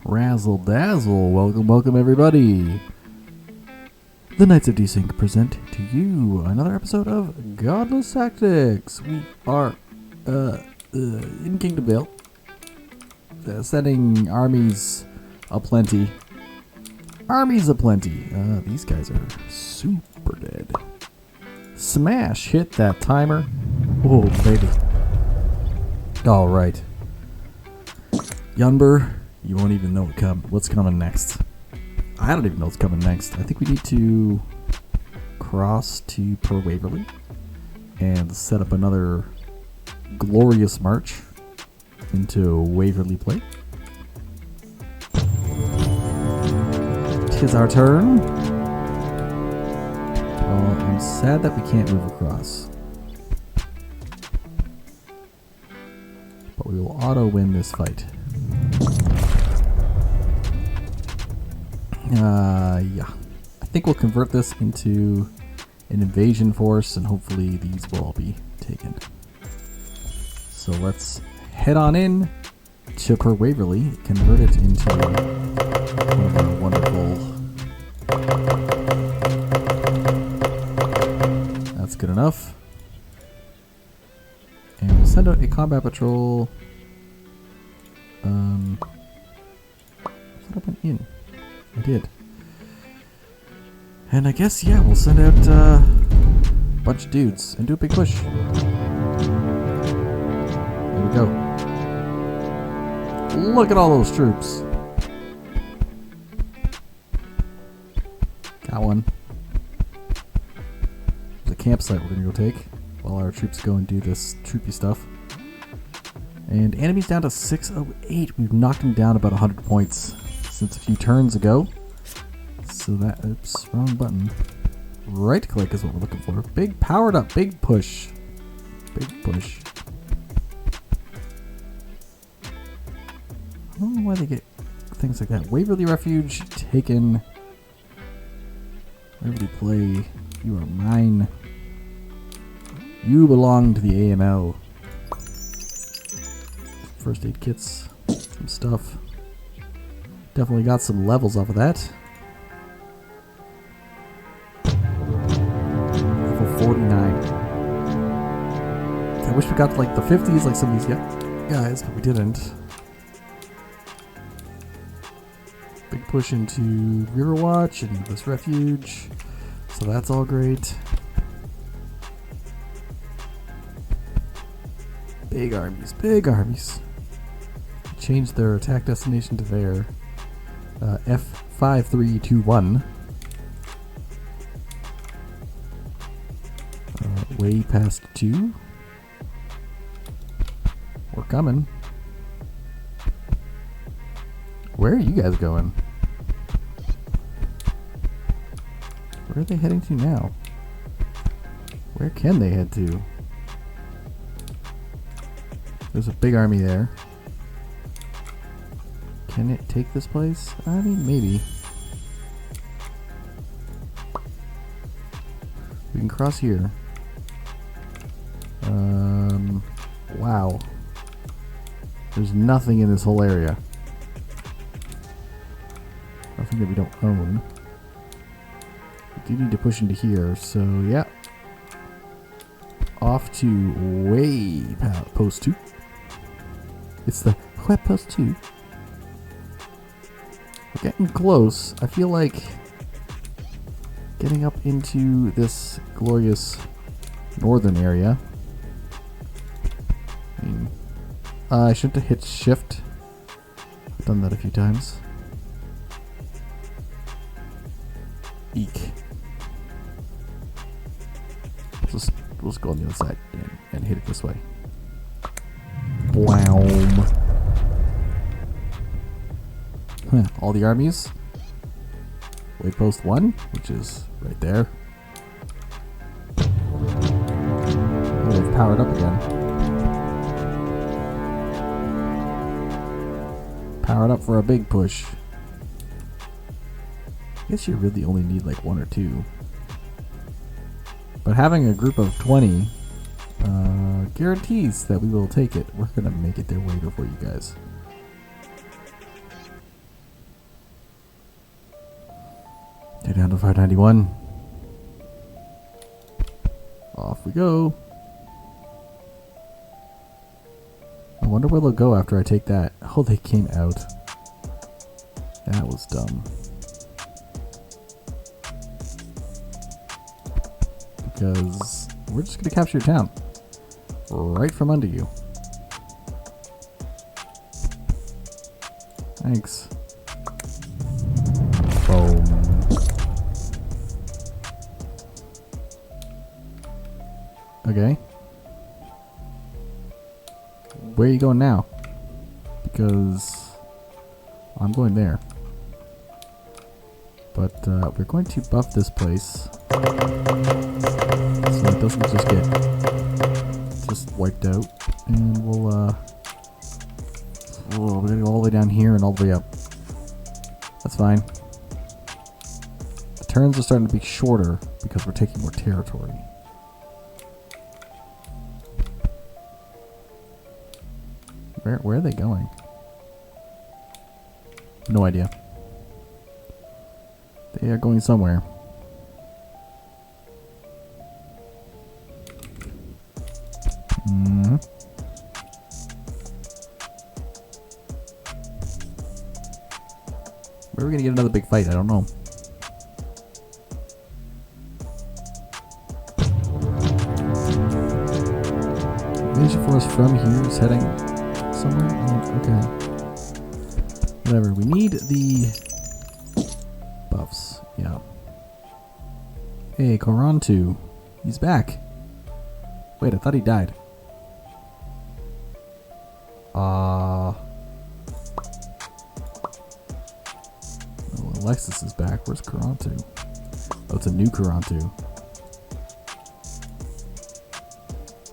Razzle dazzle, welcome everybody. The Knights of Desync present to you another episode of Godless Tactics. We are in Kingdom Vale, sending armies aplenty. These guys are super dead. Smash, hit that timer. Oh baby. Alright. Yunber, you won't even know what's coming next. I don't even know what's coming next. I think we need to cross to Per Waverly and set up another glorious march into Waverly Plate. 'Tis our turn. Well, I'm sad that we can't move across. But we will auto-win this fight. Yeah. I think we'll convert this into an invasion force, and hopefully these will all be taken. So let's head on in to Per Waverly, convert it into one of our wonderful... That's good enough. And we'll send out a combat patrol. I thought I went in. I did. And I guess, yeah, we'll send out a bunch of dudes and do a big push. There we go. Look at all those troops. Got one. There's a campsite we're going to go take while our troops go and do this troopy stuff. And enemies down to 608. We've knocked them down about 100 points since a few turns ago. So that, oops, wrong button. Right click is what we're looking for. Big powered up, big push. Big push. I don't know why they get things like that. Waverly Refuge taken. Waverly Play, you are mine. You belong to the AML. First aid kits, some stuff. Definitely got some levels off of that. Level 49. I wish we got to like the 50s like some of these guys, but we didn't. Big push into Riverwatch and this refuge. So that's all great. Big armies, big armies. Change their attack destination to there. F5321. Way past 2. We're coming. Where are you guys going? Where are they heading to now? Where can they head to? There's a big army there. Can it take this place? I mean, maybe. We can cross here. Wow. There's nothing in this whole area. Nothing that we don't own. We do need to push into here, so yeah. Off to way post 2. It's the web post 2. We're getting close. I feel like getting up into this glorious northern area. I shouldn't have hit shift. I've done that a few times. Eek. We'll just go on the other side and hit it this way. Blam. All the armies. Waypost 1, which is right there. Oh, they've powered up again. Powered up for a big push. I guess you really only need like 1 or 2. But having a group of 20 guarantees that we will take it. We're going to make it their way before you guys. Okay, down to 591. Off we go. I wonder where they'll go after I take that. Oh, they came out. That was dumb. Because we're just going to capture your town. Right from under you. Thanks. Boom. Okay. Where are you going now? Because I'm going there. But we're going to buff this place so it doesn't just get wiped out. And we'll we're gonna go all the way down here and all the way up. That's fine. The turns are starting to be shorter because we're taking more territory. Where are they going? No idea. They are going somewhere. Mm-hmm. Where are we gonna get another big fight? I don't know. Major force from here is heading somewhere? Oh, okay. Whatever. We need the buffs. Yeah. Hey, Korantu. He's back. Wait, I thought he died. Oh, Alexis is back. Where's Korantu? Oh, it's a new Korantu.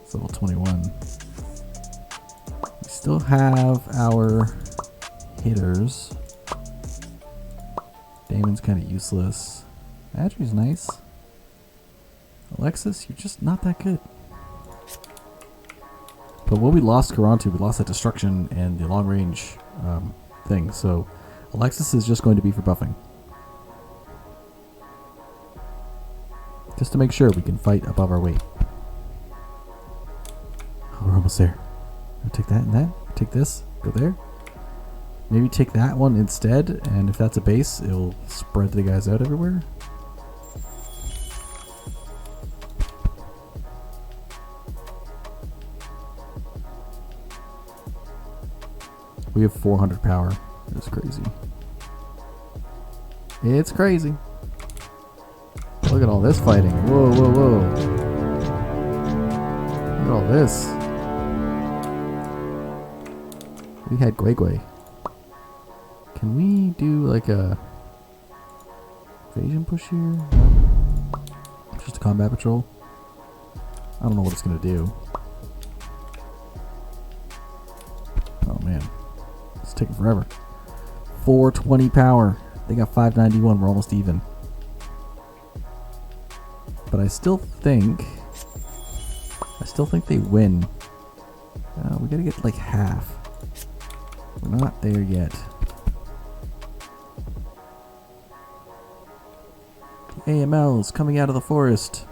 It's level 21. We still have our hitters. Damon's kind of useless. Adri's nice. Alexis, you're just not that good. But when we lost Korantu, we lost that destruction and the long range thing. So Alexis is just going to be for buffing. Just to make sure we can fight above our weight. Oh, we're almost there. I'll take that and that. Take this. Go there. Maybe take that one instead. And if that's a base, it'll spread the guys out everywhere. We have 400 power. It's crazy. It's crazy. Look at all this fighting. Whoa, whoa, whoa. Look at all this. We had Gwei. Can we do like a invasion push here? No. Just a combat patrol? I don't know what it's gonna do. Oh man. It's taking forever. 420 power. They got 591. We're almost even. But I still think they win. We gotta get like half. We're not there yet. The AML is coming out of the forest.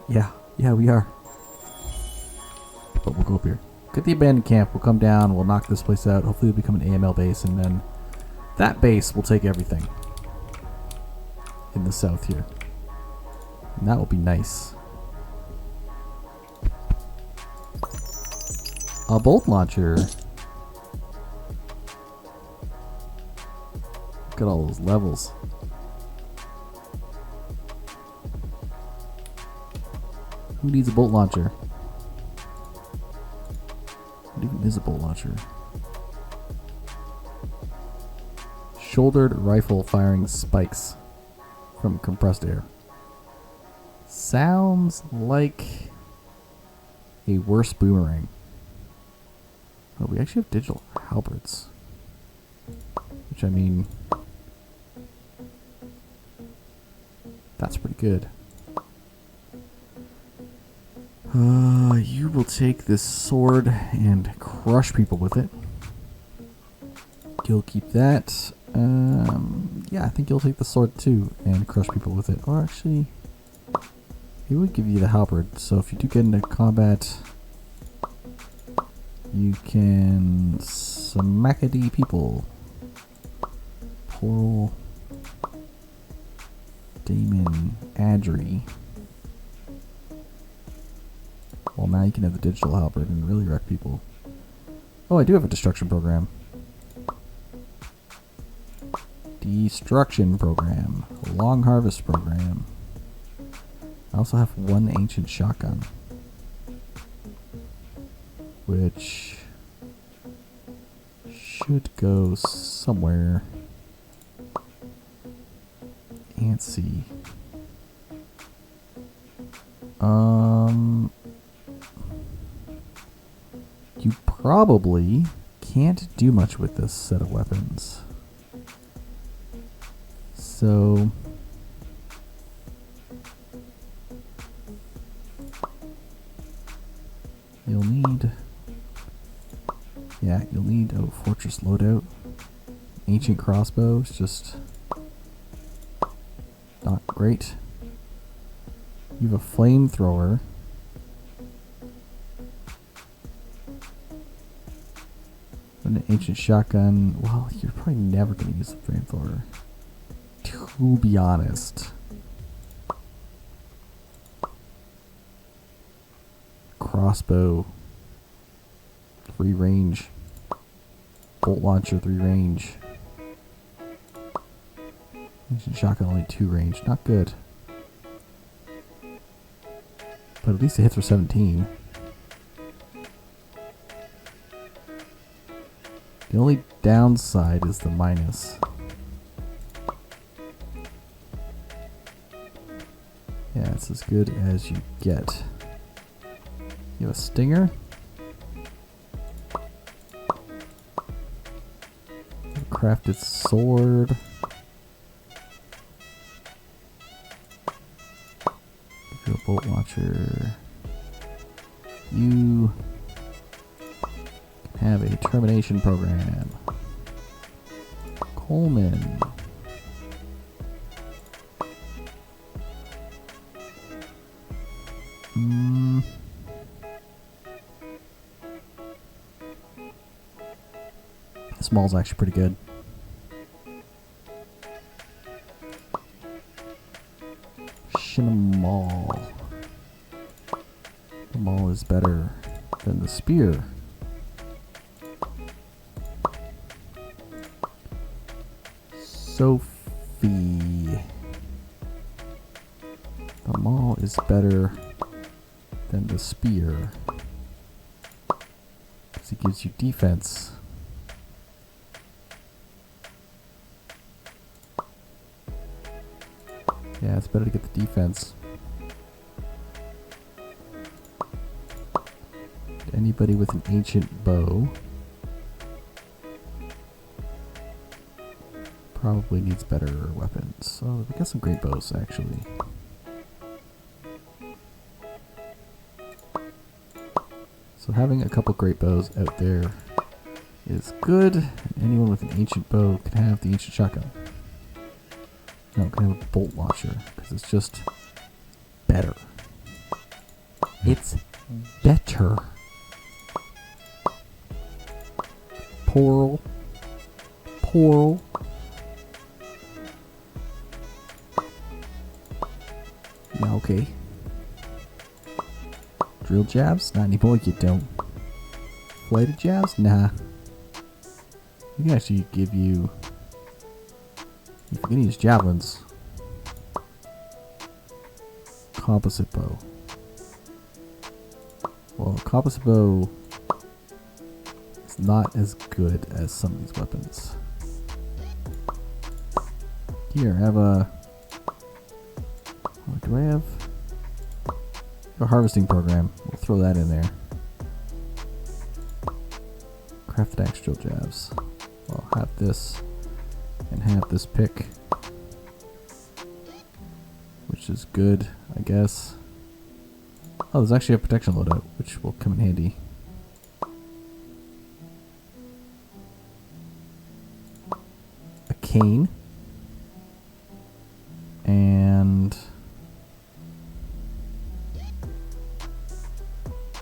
Yeah, we are. But we'll go up here. Get the abandoned camp. We'll come down. We'll knock this place out. Hopefully it'll become an AML base, and then that base will take everything in the south here. And that will be nice. A bolt launcher. Look at all those levels. Who needs a bolt launcher? What even is a bolt launcher? Shouldered rifle firing spikes from compressed air. Sounds like a worse boomerang. Oh, we actually have digital halberds. Which, I mean, that's pretty good. You will take this sword and crush people with it. You'll keep that. Yeah, I think you'll take the sword too and crush people with it. Or actually, it would give you the halberd. So if you do get into combat, you can smackety people. Poor Damon Adri. Well, now you can have the digital halberd and really wreck people. Oh, I do have a destruction program. Destruction program. Long harvest program. I also have one ancient shotgun, which should go somewhere. Antsy. You probably can't do much with this set of weapons. So you'll need a fortress loadout. Ancient crossbow is just not great. You have a flamethrower. And an ancient shotgun. Well, you're probably never going to use the flamethrower, to be honest. Crossbow, 3 range. Bolt launcher, 3 range. Ancient shotgun, only 2 range. Not good. But at least it hits for 17. The only downside is the minus. Yeah, it's as good as you get. You have a stinger. A crafted sword. Give you a bolt launcher. You have a termination program. Coleman. Small's actually pretty good. Shinamaul. The maul is better than the spear. Sophie. The maul is better than the spear because it gives you defense. Yeah, it's better to get the defense. Anybody with an ancient bow probably needs better weapons. So we got some great bows actually. So having a couple great bows out there is good. And anyone with an ancient bow can have the ancient shotgun. No, can have a bolt launcher because it's just better. It's better. Poral. Yeah, okay. Drill jabs? Not anymore, you don't. Flighted jabs? Nah. We can actually give you... You can use javelins. Composite bow. Well, composite bow is not as good as some of these weapons. Here, I have a... What do I have? A harvesting program. We'll throw that in there. Crafted axe drill jabs. I'll have this and have this pick, which is good, I guess. Oh, there's actually a protection loadout, which will come in handy. A cane. And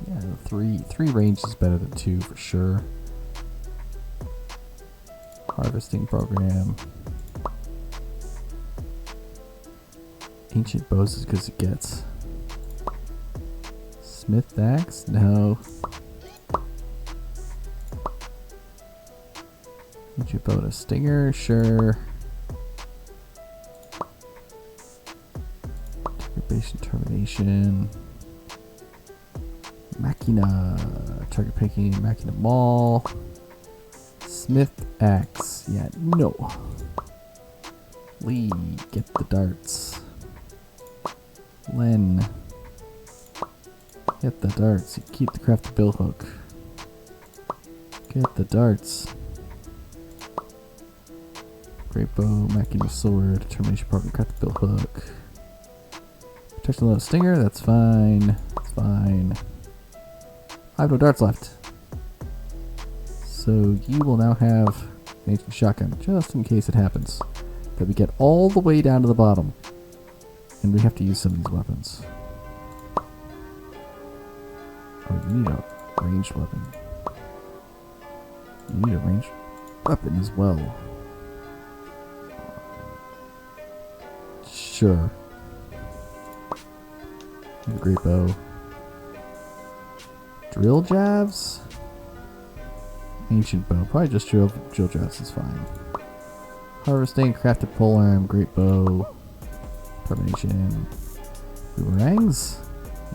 yeah, three range is better than 2 for sure. Harvesting program. Ancient bows is because it gets. Smith axe? No. Ancient bow and a stinger? Sure. Base termination. Machina. Target picking. Machina maul. Smith axe. Yeah, no. Lee, get the darts. Len, get the darts. You keep the crafted bill hook. Get the darts. Great bow, Machina sword, termination program, crafted bill hook. Protection load stinger, that's fine. That's fine. I have no darts left. So you will now have an ancient shotgun, just in case it happens that we get all the way down to the bottom and we have to use some of these weapons. Oh, you need a ranged weapon. You need a ranged weapon as well. Sure. A great bow. Drill jabs? Ancient bow. Probably just drill jabs is fine. Harvesting, crafted polearm, great bow. Termination. Boomerangs.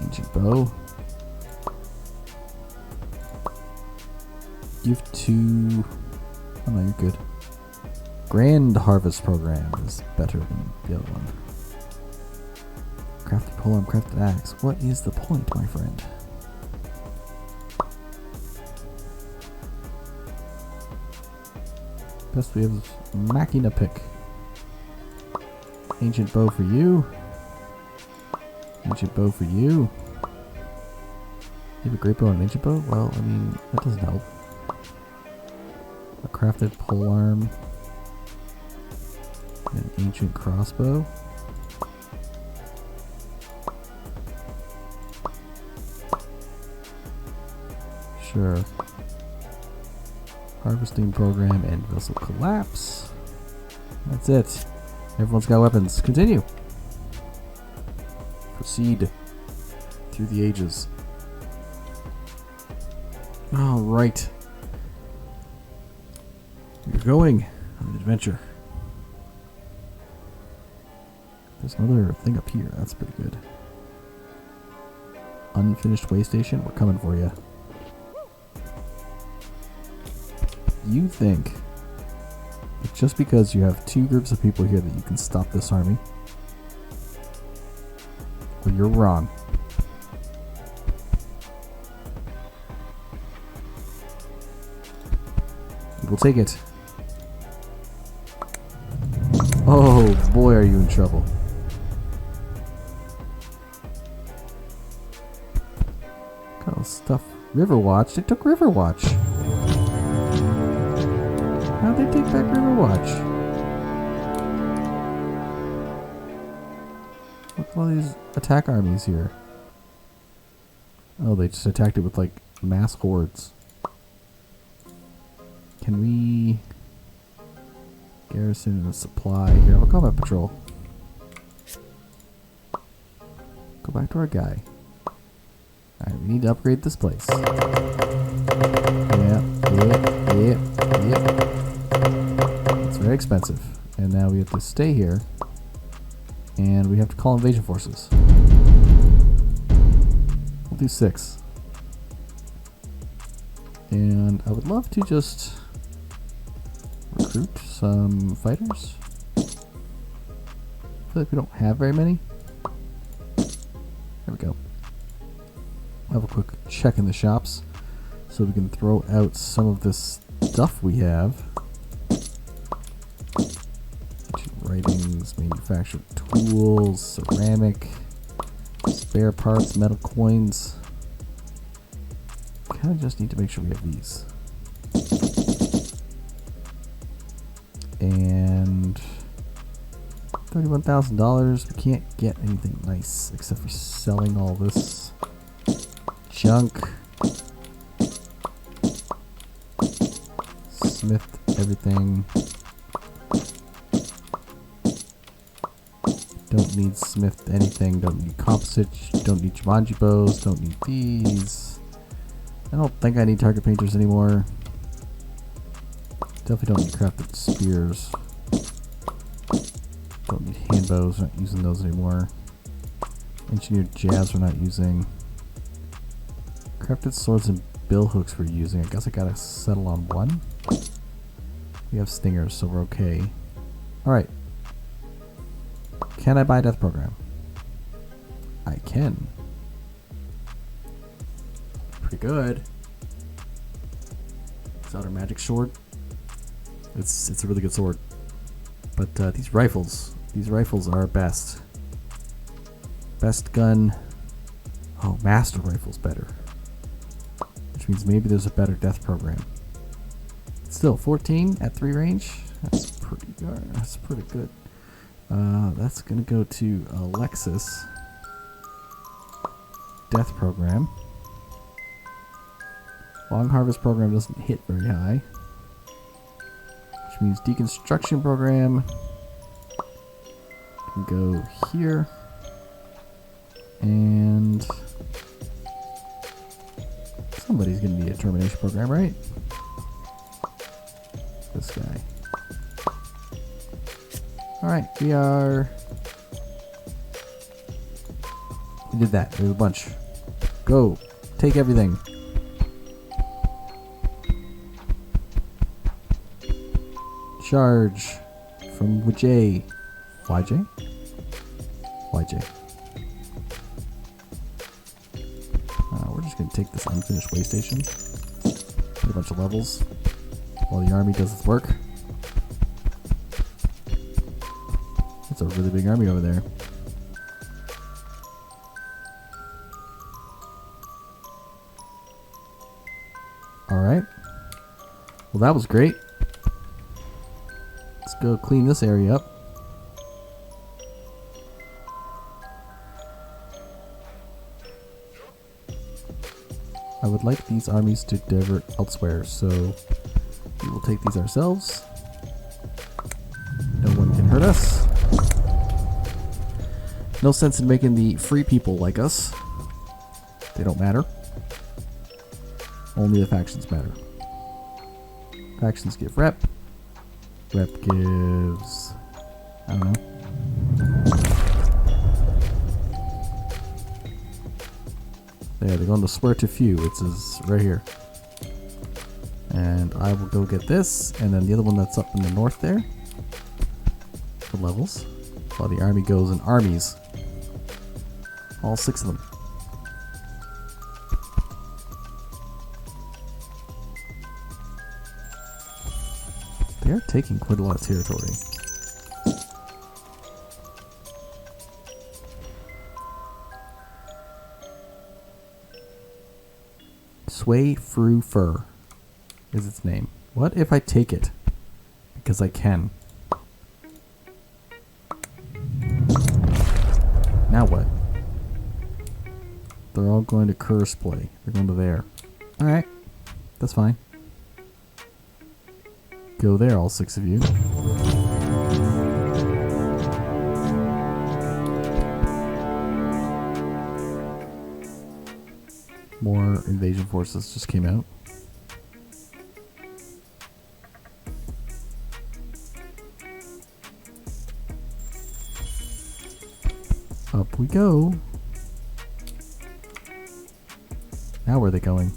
Ancient bow. Give to... Oh no, you're good. Grand harvest program is better than the other one. Crafted polearm, crafted axe. What is the point, my friend? Best we have is Machina pick. Ancient bow for you. Ancient bow for you. You have a great bow and an ancient bow? Well, I mean, that doesn't help. A crafted polearm. An ancient crossbow. Sure. Harvesting program and vessel collapse. That's it. Everyone's got weapons. Continue. Proceed through the ages. All right. You're going on an adventure. There's another thing up here. That's pretty good. Unfinished way station. We're coming for you. You think that just because you have 2 groups of people here that you can stop this army? Well, you're wrong. We'll take it. Oh boy, are you in trouble. What kind of stuff? Riverwatch? They took Riverwatch. How'd they take back Riverwatch? Look at all these attack armies here. Oh, they just attacked it with like mass hordes. Can we garrison and supply here? I'll combat patrol. Go back to our guy. Alright, we need to upgrade this place. Yep. It's very expensive. And now we have to stay here. And we have to call invasion forces. We'll do 6. And I would love to just recruit some fighters. I feel like we don't have very many. There we go. Have a quick check in the shops so we can throw out some of this stuff we have. Writings, manufactured tools, ceramic, spare parts, metal coins. Kind of just need to make sure we have these. And $31,000. We can't get anything nice except for selling all this junk. Smithed everything. Don't need smithed anything. Don't need composites. Don't need Jumanji bows. Don't need these. I don't think I need target painters anymore. Definitely don't need crafted spears. Don't need hand bows. We're not using those anymore. Engineered jabs we're not using. Crafted swords and bill hooks we're using. I guess I gotta settle on one. We have stingers, so we're okay. Alright. Can I buy a death program? I can. Pretty good. It's outer magic sword. It's a really good sword. But these rifles are best. Best gun. Oh, master rifle's better. Which means maybe there's a better death program. Still, 14 at 3 range. That's pretty good. That's pretty good. That's gonna go to Alexis. Death program. Long harvest program doesn't hit very high. Which means deconstruction program can go here. And somebody's gonna be a termination program, right? This guy. Alright, we did that. There's a bunch. Go. Take everything. Charge from YJ. YJ? YJ. We're just going to take this unfinished way station. Get a bunch of levels while the army does its work. That's a really big army over there. Alright. Well, that was great. Let's go clean this area up. I would like these armies to divert elsewhere, so we will take these ourselves. No one can hurt us. No sense in making the free people like us. They don't matter. Only the factions matter. Factions give rep. Rep gives... I don't know. There, they're going to swear to few. It says right here. And I will go get this, and then the other one that's up in the north there. For levels. While the army goes in armies. All 6 of them. They are taking quite a lot of territory. Sway Fru Fur is its name. What if I take it? Because I can. Now what? They're all going to curse play. They're going to there. Alright. That's fine. Go there, all 6 of you. More invasion forces just came out. Up we go. Now where are they going?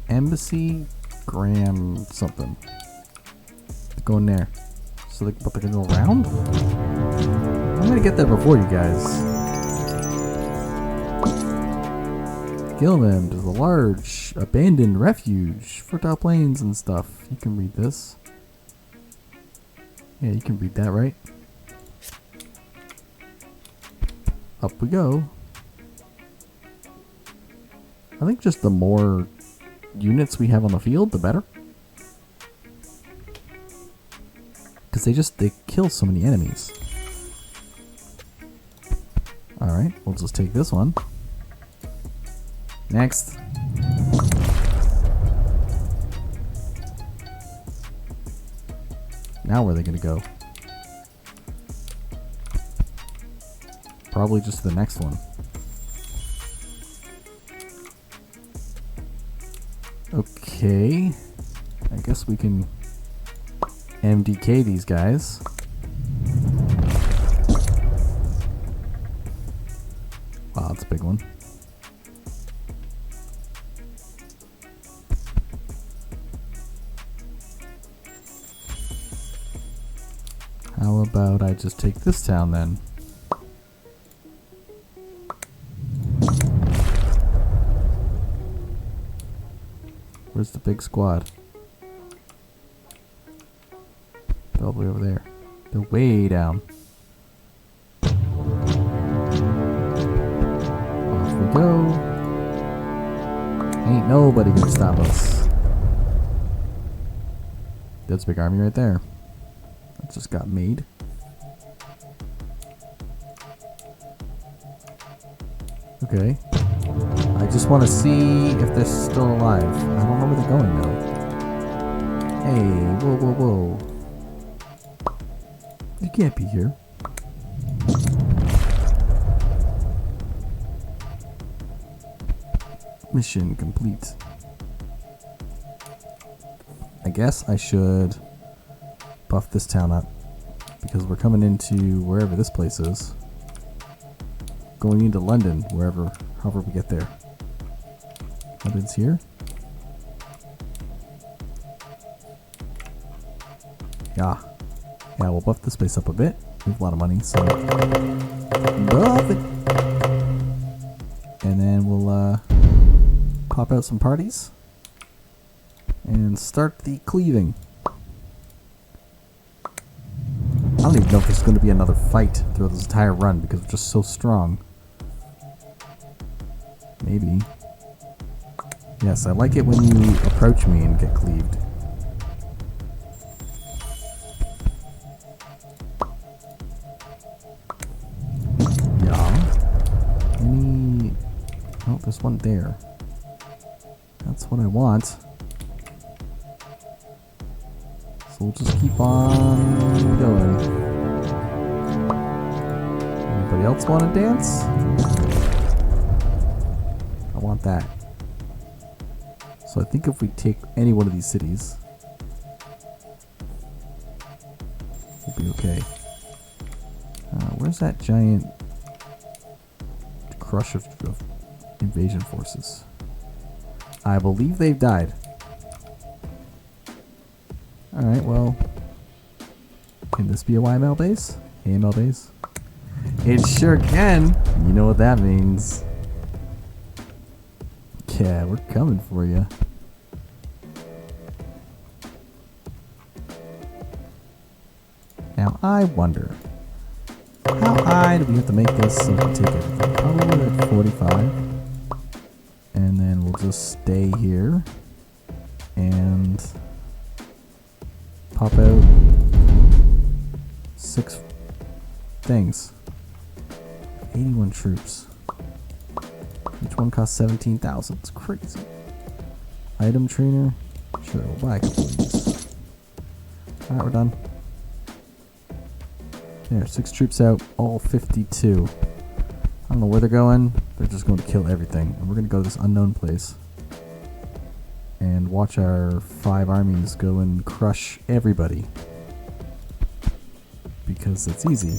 Embassy Graham something. They're going there. So they're gonna go around? I'm gonna get there before you guys. Gilman is a large abandoned refuge, fertile plains and stuff. You can read this. Yeah, you can read that, right? Up we go. I think just the more units we have on the field, the better. Because they kill so many enemies. Alright, we'll just take this one. Next. Now where are they gonna go? Probably just the next one. Okay. I guess we can MDK these guys. Wow, that's a big one. How about I just take this town then? Where's the big squad? Probably over there. They're way down. Off we go. Ain't nobody gonna stop us. That's a big army right there. That just got made. Okay. I just want to see if they're still alive. I don't know where they're going though. Hey, whoa, whoa, whoa. You can't be here. Mission complete. I guess I should buff this town up because we're coming into wherever this place is. Going into London, however we get there. London's here. Yeah, we'll buff this place up a bit. We have a lot of money, so buff it. And then we'll pop out some parties and start the cleaving. I don't even know if there's going to be another fight throughout this entire run because we're just so strong. Maybe. Yes, I like it when you approach me and get cleaved. Yeah. Any... Oh, there's one there. That's what I want. So we'll just keep on going. Anybody else want to dance? I want that. So I think if we take any one of these cities, we'll be okay. Where's that giant crush of invasion forces? I believe they've died. Alright, well, can this be a YML base? AML base? It sure can! You know what that means. Yeah, we're coming for you. Now, I wonder, how high do we have to make this so we can take everything? Probably at 45. And then we'll just stay here and pop out 6 things. 81 troops. Each one costs 17,000. It's crazy. Item trainer. Sure, we'll buy a couple of these. Alright, we're done. There, 6 troops out, all 52. I don't know where they're going. They're just going to kill everything. And we're going to go to this unknown place and watch our 5 armies go and crush everybody. Because it's easy.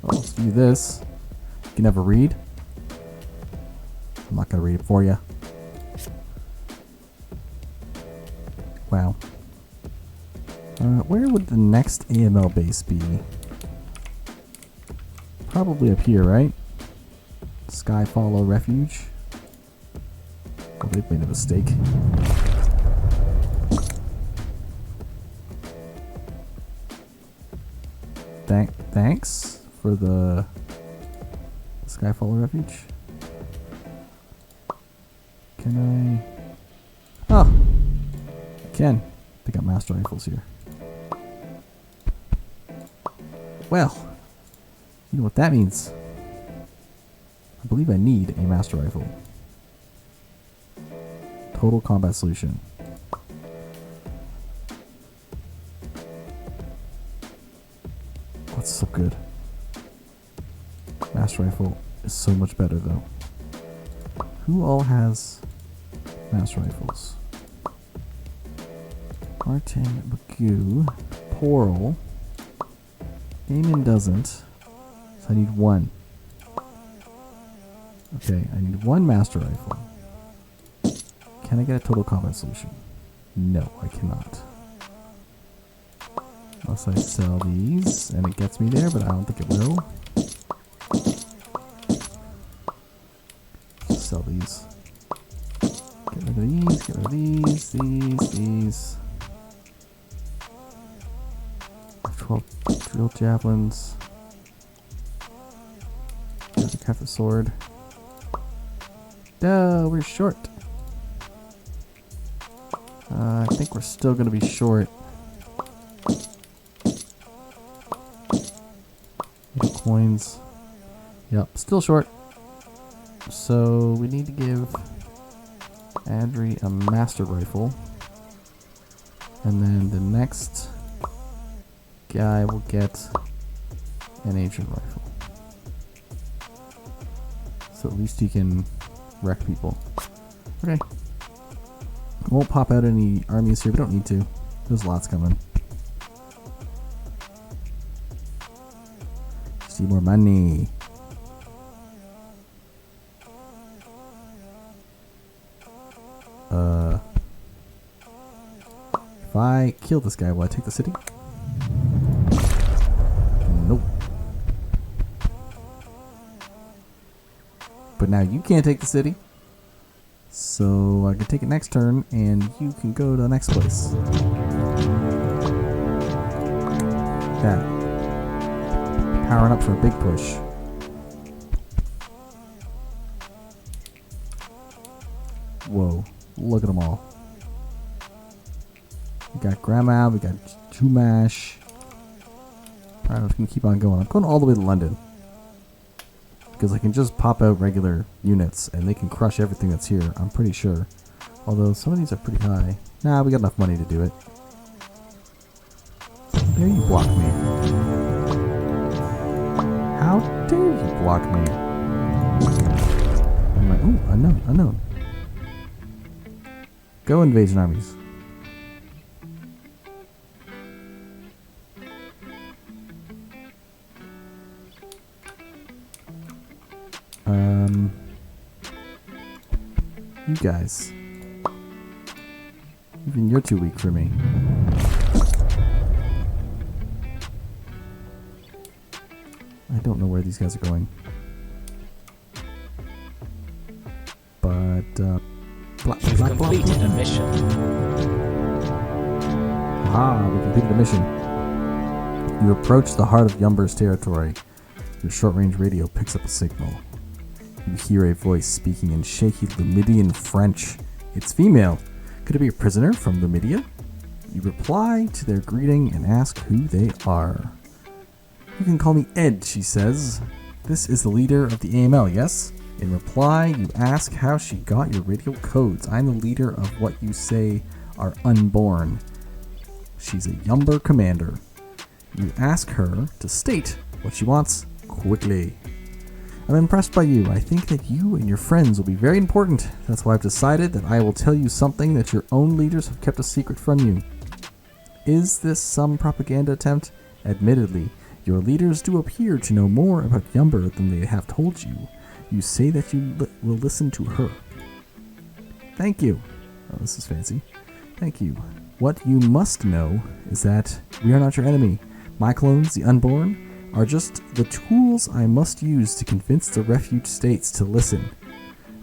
Oh, let's view this. You can never read. I'm not going to read it for you. Wow. Where would the next AML base be? Probably up here, right? Skyfollow Refuge. Oh, they've made a mistake. Thanks for the Skyfollow Refuge. Can I? Oh, I can. They got master rifles here. Well, you know what that means. I believe I need a master rifle. Total combat solution. What's so good? Master rifle is so much better though. Who all has master rifles? Martin, Magoo, Porl. Damon doesn't. So I need one. Okay, I need one master rifle. Can I get a total combat solution? No, I cannot. Unless I sell these, and it gets me there, but I don't think it will. Sell these. Get rid of these, get rid of these. 12 drill javelins. There's a craft of sword. No, we're short. I think we're still going to be short. Coins. Yep, still short. So we need to give Adri a master rifle. And then the next guy will get an ancient rifle. So at least he can wreck people. Okay. Won't pop out any armies here, we don't need to. There's lots coming. Just need more money. If I kill this guy, will I take the city? Nope. But now you can't take the city. So I can take it next turn, and you can go to the next place. That. Powering up for a big push. Whoa, look at them all. We got Grandma, we got Chumash. Alright, I'm just gonna keep on going. I'm going all the way to London. Because I can just pop out regular units and they can crush everything that's here, I'm pretty sure. Although some of these are pretty high. Nah, we got enough money to do it. Dare you block me? How dare you block me? I'm like, ooh, unknown. Go invasion armies. You guys. Even you're too weak for me. I don't know where these guys are going. But, You've completed a mission. Ah, we completed a mission. You approach the heart of Yumber's territory. Your short-range radio picks up a signal. You hear a voice speaking in shaky Lumidian French. It's female. Could it be a prisoner from Lumidia? You reply to their greeting and ask who they are. You can call me Ed, she says. This is the leader of the AML, yes? In reply, you ask how she got your radio codes. I'm the leader of what you say are unborn. She's a Yumber commander. You ask her to state what she wants quickly. I'm impressed by you. I think that you and your friends will be very important. That's why I've decided that I will tell you something that your own leaders have kept a secret from you. Is this some propaganda attempt? Admittedly, your leaders do appear to know more about Yumber than they have told you. You say that you will listen to her. Thank you. Oh, this is fancy. Thank you. What you must know is that we are not your enemy. My clones, the unborn, are just the tools I must use to convince the refuge states to listen.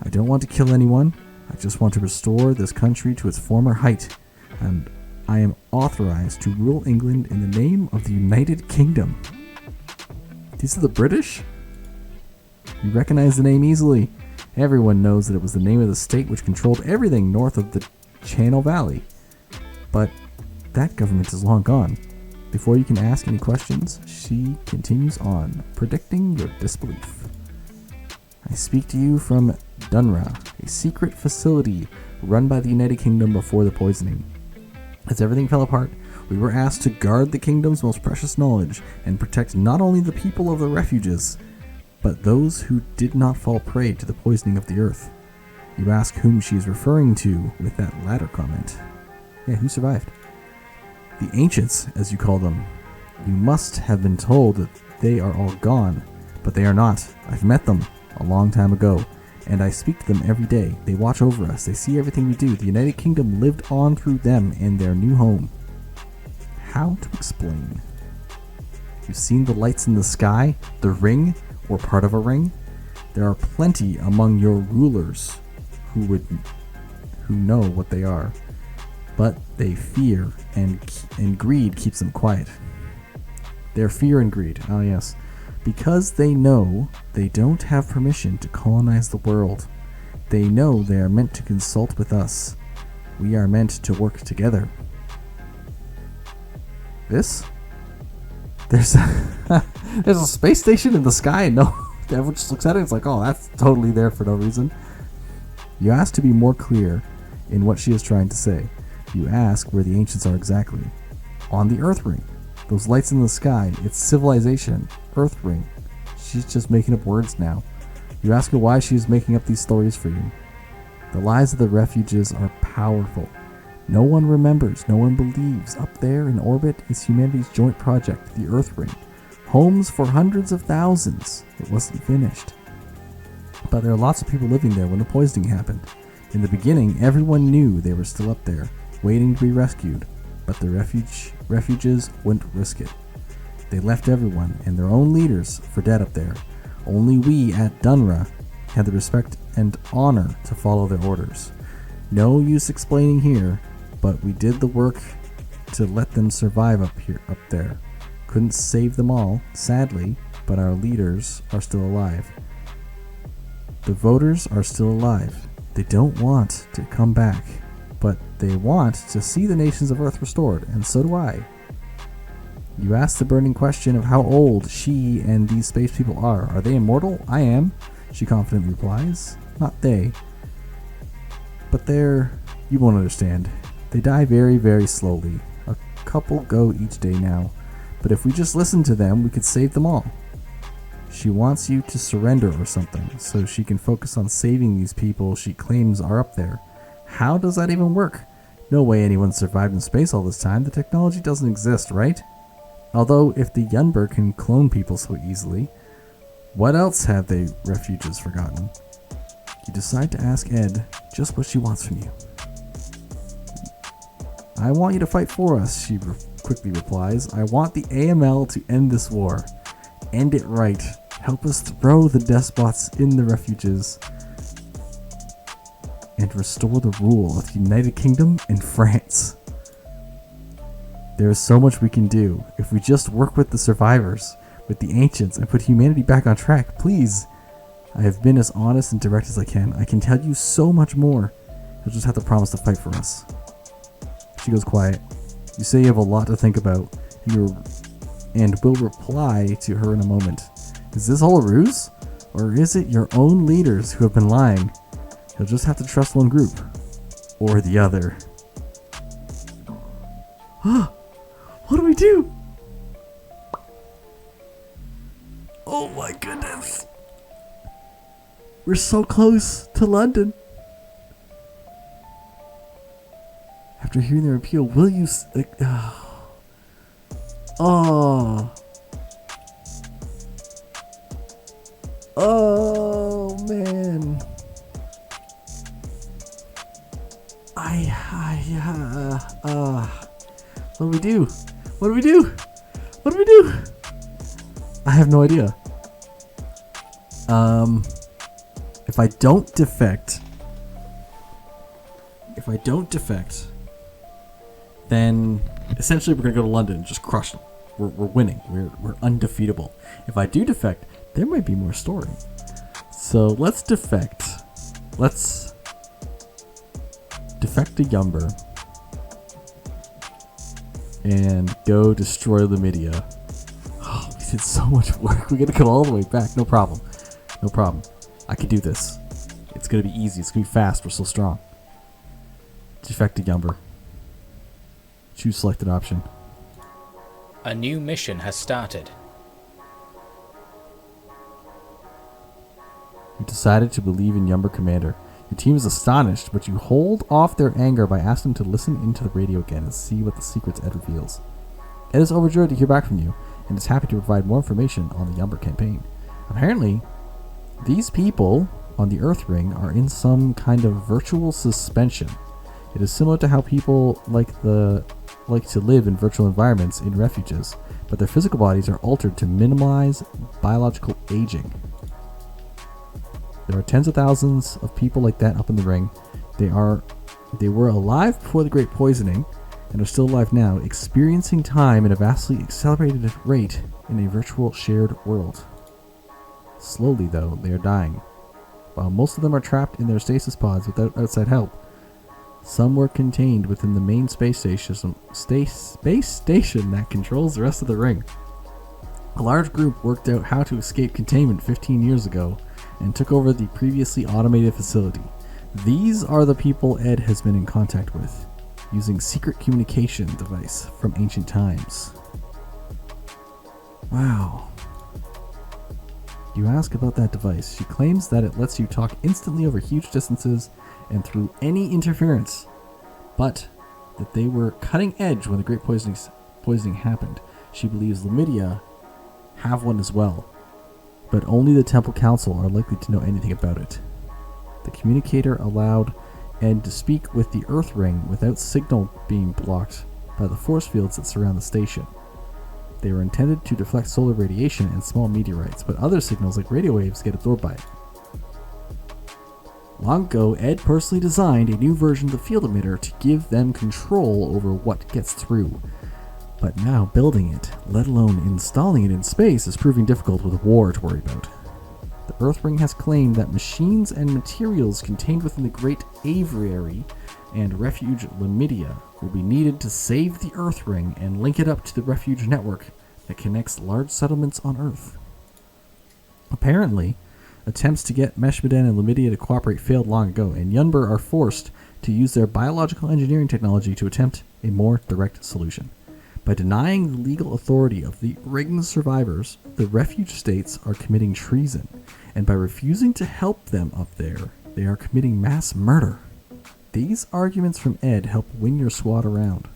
I don't want to kill anyone. I just want to restore this country to its former height. And I am authorized to rule England in the name of the United Kingdom. These are the British? You recognize the name easily. Everyone knows that it was the name of the state which controlled everything north of the Channel Valley. But that government is long gone. Before you can ask any questions, she continues on, predicting your disbelief. I speak to you from Dunra, a secret facility run by the United Kingdom before the poisoning. As everything fell apart, we were asked to guard the kingdom's most precious knowledge and protect not only the people of the refuges, but those who did not fall prey to the poisoning of the earth. You ask whom she is referring to with that latter comment. Yeah, who survived? The ancients, as you call them. You must have been told that they are all gone, but they are not. I've met them a long time ago, and I speak to them every day. They watch over us. They see everything we do. The United Kingdom lived on through them in their new home. How to explain? You've seen the lights in the sky, the ring, or part of a ring? There are plenty among your rulers who know what they are, but they fear and greed keeps them quiet. Their fear and greed, ah yes, because they know they don't have permission to colonize the world. They know they are meant to consult with us. We are meant to work together. This? There's a space station in the sky and everyone just looks at it and it's like, oh, that's totally there for no reason. You ask to be more clear in what she is trying to say. You ask where the ancients are exactly. On the Earth Ring. Those lights in the sky, it's civilization. Earth Ring. She's just making up words now. You ask her why she is making up these stories for you. The lies of the refuges are powerful. No one remembers, no one believes. Up there in orbit is humanity's joint project, the Earth Ring. Homes for hundreds of thousands. It wasn't finished. But there are lots of people living there when the poisoning happened. In the beginning, everyone knew they were still up there, waiting to be rescued. But the refuges wouldn't risk it. They left everyone and their own leaders for dead up there. Only we at Dunra had the respect and honor to follow their orders. No use explaining here, but we did the work to let them survive up there. Couldn't save them all, sadly, but our leaders are still alive. The voters are still alive. They don't want to come back, but they want to see the nations of Earth restored, and so do I. You ask the burning question of how old she and these space people are. Are they immortal? I am, she confidently replies. Not they. But you won't understand. They die very, very slowly. A couple go each day now. But if we just listen to them, we could save them all. She wants you to surrender or something, so she can focus on saving these people she claims are up there. How does that even work? No way anyone survived in space all this time. The technology doesn't exist, right? Although, if the Yunber can clone people so easily, what else have they refuges forgotten? You decide to ask Ed just what she wants from you. I want you to fight for us, she quickly replies. I want the AML to end this war. End it right. Help us throw the despots in the refuges and restore the rule of the United Kingdom and France. There is so much we can do if we just work with the survivors, with the ancients, and put humanity back on track. Please. I have been as honest and direct as I can. I can tell you so much more. You'll just have to promise to fight for us. She goes quiet. You say you have a lot to think about, and will reply to her in a moment. Is this all a ruse? Or is it your own leaders who have been lying? You'll just have to trust one group. Or the other. What do we do? Oh my goodness. We're so close to London. After hearing their appeal, will you... Oh man. What do we do? What do we do? What do we do? I have no idea. If I don't defect, then essentially we're gonna go to London and just crush them. We're winning. We're undefeatable. If I do defect, there might be more story. So let's defect. Let's defect to Yumber. and go destroy Lamidia. Oh, we did so much work. We gotta go all the way back. No problem. No problem. I can do this. It's gonna be easy. It's gonna be fast. We're so strong. Defected Yumber. Choose selected option. A new mission has started. You decided to believe in Yumber Commander. Your team is astonished, but you hold off their anger by asking them to listen into the radio again and see what the secrets Ed reveals. Ed is overjoyed to hear back from you, and is happy to provide more information on the Yumber campaign. Apparently, these people on the Earth Ring are in some kind of virtual suspension. It is similar to how people like to live in virtual environments in refuges, but their physical bodies are altered to minimize biological aging. There are tens of thousands of people like that up in the ring. They were alive before the Great Poisoning and are still alive now, experiencing time at a vastly accelerated rate in a virtual shared world. Slowly, though, they are dying. While most of them are trapped in their stasis pods without outside help, some were contained within the main space station that controls the rest of the ring. A large group worked out how to escape containment 15 years ago and took over the previously automated facility. These are the people Ed has been in contact with, using secret communication device from ancient times. Wow. You ask about that device. She claims that it lets you talk instantly over huge distances and through any interference, but that they were cutting edge when the Great Poisoning happened. She believes Lamidia have one as well, but only the Temple Council are likely to know anything about it. The communicator allowed Ed to speak with the Earth Ring without signal being blocked by the force fields that surround the station. They were intended to deflect solar radiation and small meteorites, but other signals like radio waves get absorbed by it. Long ago, Ed personally designed a new version of the field emitter to give them control over what gets through. But now building it, let alone installing it in space, is proving difficult with war to worry about. The Earthring has claimed that machines and materials contained within the Great Aviary and Refuge Lamidia will be needed to save the Earthring and link it up to the Refuge network that connects large settlements on Earth. Apparently, attempts to get Meshmedan and Lamidia to cooperate failed long ago, and Yunbur are forced to use their biological engineering technology to attempt a more direct solution. By denying the legal authority of the Ring survivors, the refuge states are committing treason, and by refusing to help them up there, they are committing mass murder. These arguments from Ed help win your squad around.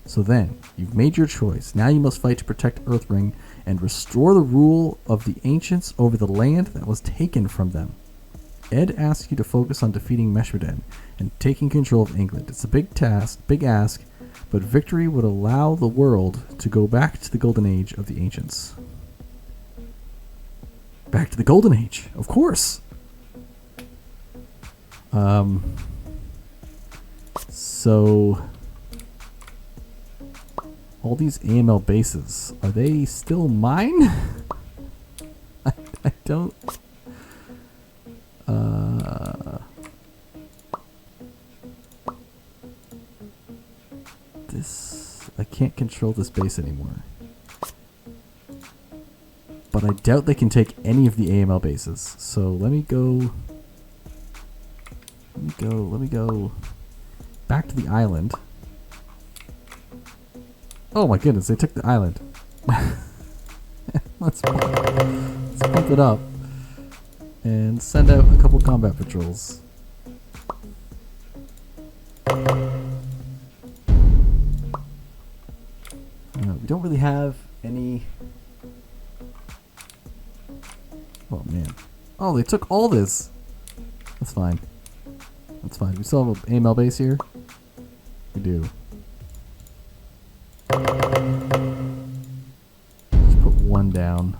So then, you've made your choice. Now you must fight to protect Earthring and restore the rule of the ancients over the land that was taken from them. Ed asks you to focus on defeating Meshmedan and taking control of England. It's a big task, big ask, but victory would allow the world to go back to the golden age of the ancients. Back to the golden age, of course. So all these AML bases, are they still mine? I don't. I can't control this base anymore. But I doubt they can take any of the AML bases. So let me go back to the island. Oh my goodness, they took the island. Let's pump it up and send out a couple combat patrols. We don't really have any... Oh man. Oh, they took all this. That's fine. That's fine. We still have an AML base here? We do. Just put one down.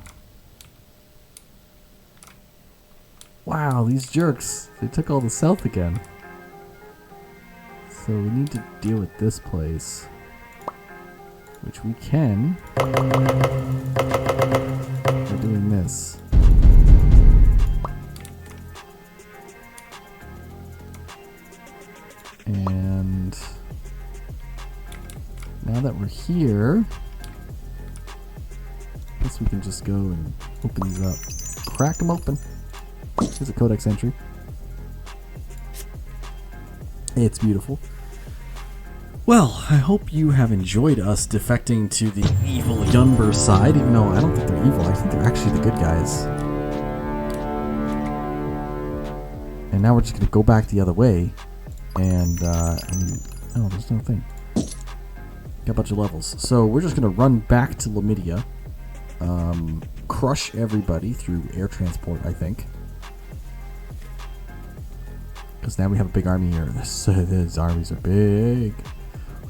Wow, these jerks. They took all the south again. So we need to deal with this place. Which we can by doing this. And now that we're here, I guess we can just go and open these up. Crack them open. Here's a codex entry. It's beautiful. Well, I hope you have enjoyed us defecting to the evil Yunber side, even though I don't think they're evil. I think they're actually the good guys. And now we're just going to go back the other way. And, oh, there's no thing. Got a bunch of levels. So we're just going to run back to Lamidia. Crush everybody through air transport, I think. Because now we have a big army here. These armies are big.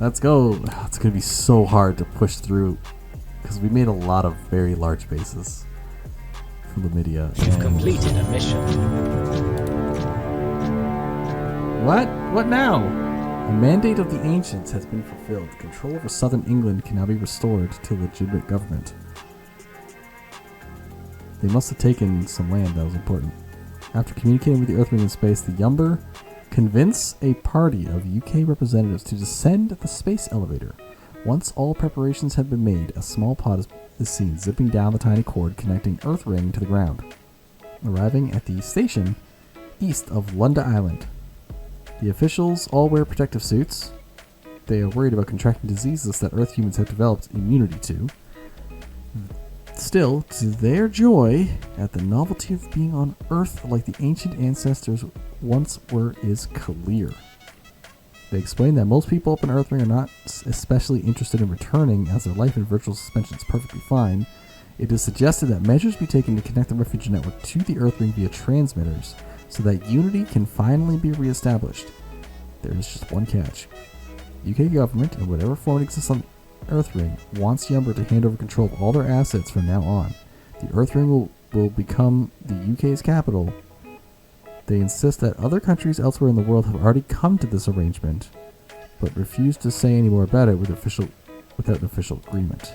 Let's go. It's going to be so hard to push through. Because we made a lot of very large bases for Lamidia. You've completed a mission. What? What now? A mandate of the ancients has been fulfilled. Control over southern England can now be restored to legitimate government. They must have taken some land that was important. After communicating with the Earthring in space, the Yumber convince a party of UK representatives to descend the space elevator. Once all preparations have been made, a small pod is seen zipping down the tiny cord connecting Earthring to the ground, arriving at the station east of Lunda Island. The officials all wear protective suits. They are worried about contracting diseases that Earth humans have developed immunity to. Still, to their joy at the novelty of being on Earth like the ancient ancestors once were is clear. They explain that most people up in Earthring are not especially interested in returning, as their life in virtual suspension is perfectly fine. It is suggested that measures be taken to connect the refugee network to the Earthring via transmitters, so that unity can finally be reestablished. There is just one catch. UK government, in whatever form it exists on Earthring, wants Yumber to hand over control of all their assets from now on. The Earthring will become the UK's capital. They insist that other countries elsewhere in the world have already come to this arrangement, but refuse to say any more about it without an official agreement.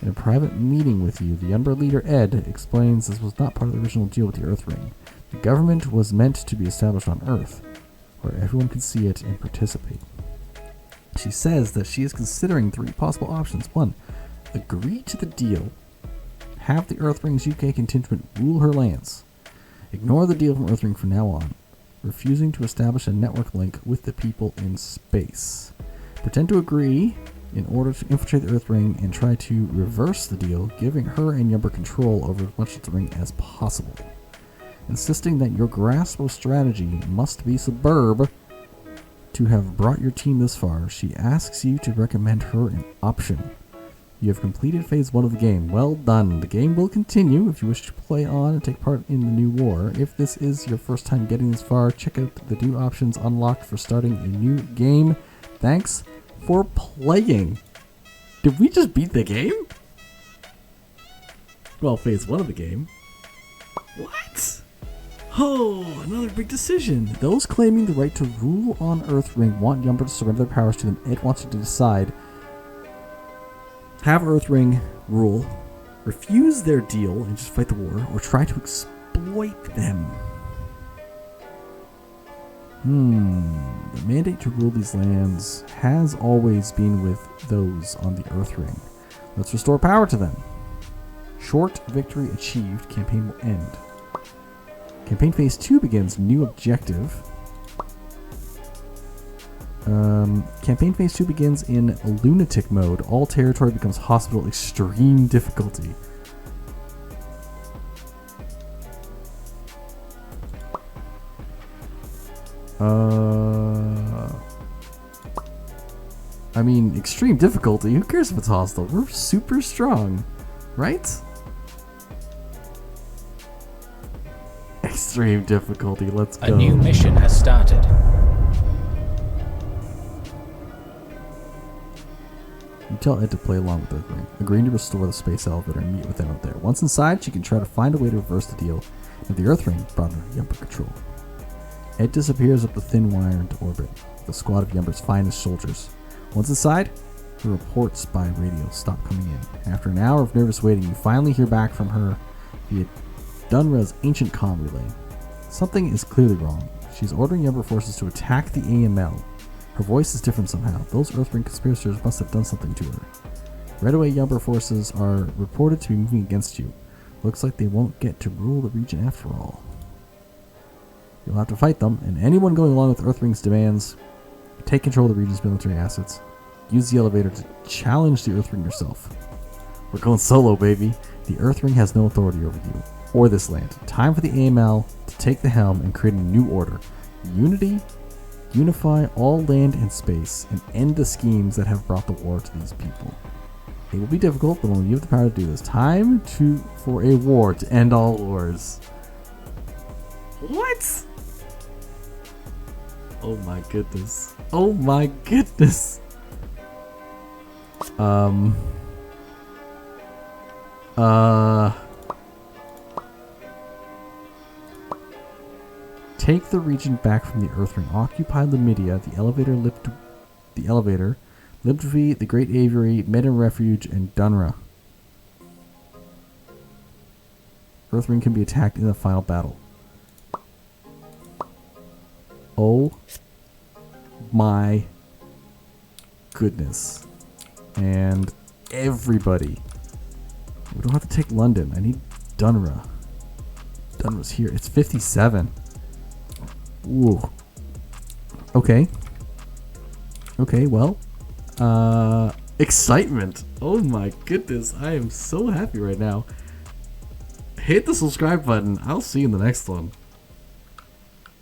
In a private meeting with you, the Yumber leader Ed explains this was not part of the original deal with the Earthring. The government was meant to be established on Earth, where everyone could see it and participate. She says that she is considering 3 possible options. 1. Agree to the deal. Have the Earthring's UK contingent rule her lands. Ignore the deal from Earthring from now on, refusing to establish a network link with the people in space. Pretend to agree in order to infiltrate the Earthring and try to reverse the deal, giving her and Yumber control over as much of the ring as possible. Insisting that your grasp of strategy must be superb to have brought your team this far, she asks you to recommend her an option. You have completed phase 1 of the game. Well done. The game will continue if you wish to play on and take part in the new war. If this is your first time getting this far, check out the new options unlocked for starting a new game. Thanks for playing. Did we just beat the game? Well, phase 1 of the game. What? Oh, another big decision. Those claiming the right to rule on Earthring want Yumber to surrender their powers to them. Ed wants you to decide. Have Earthring rule, refuse their deal and just fight the war, or try to exploit them. The mandate to rule these lands has always been with those on the Earthring. Let's restore power to them. Short victory achieved, campaign will end. Campaign phase 2 begins, new objective. Campaign phase 2 begins in lunatic mode. All territory becomes hospital, extreme difficulty. I mean, extreme difficulty? Who cares if it's hostile? We're super strong, right? Extreme difficulty, let's go. A new mission has started. You tell Ed to play along with Earthring, agreeing to restore the space elevator and meet with them out there. Once inside, she can try to find a way to reverse the deal, and the Earthring brought her Yumber control. Ed disappears up the thin wire into orbit, with a squad of Yumber's finest soldiers. Once inside, the reports by radio stop coming in. After an hour of nervous waiting, you finally hear back from her via Dunra's ancient comm relay. Something is clearly wrong. She's ordering Yumber forces to attack the AML. Her voice is different somehow. Those Earthring conspirators must have done something to her. Redaway Yumber forces are reported to be moving against you. Looks like they won't get to rule the region after all. You'll have to fight them, and anyone going along with Earthring's demands, take control of the region's military assets. Use the elevator to challenge the Earthring yourself. We're going solo, baby. The Earthring has no authority over you, or this land. Time for the AML to take the helm and create a new order. Unity, unify all land and space, and end the schemes that have brought the war to these people. It will be difficult, but only you have the power to do this. Time for a war to end all wars. What? Oh my goodness. Oh my goodness. Take the region back from the Earthring. Occupy Limidia, the elevator, Libdvi, the Great Aviary, Meden Refuge, and Dunra. Earthring can be attacked in the final battle. Oh my goodness. And everybody. We don't have to take London. I need Dunra. Dunra's here. It's 57. Ooh. Okay. Okay, well. Excitement. Oh my goodness. I am so happy right now. Hit the subscribe button. I'll see you in the next one.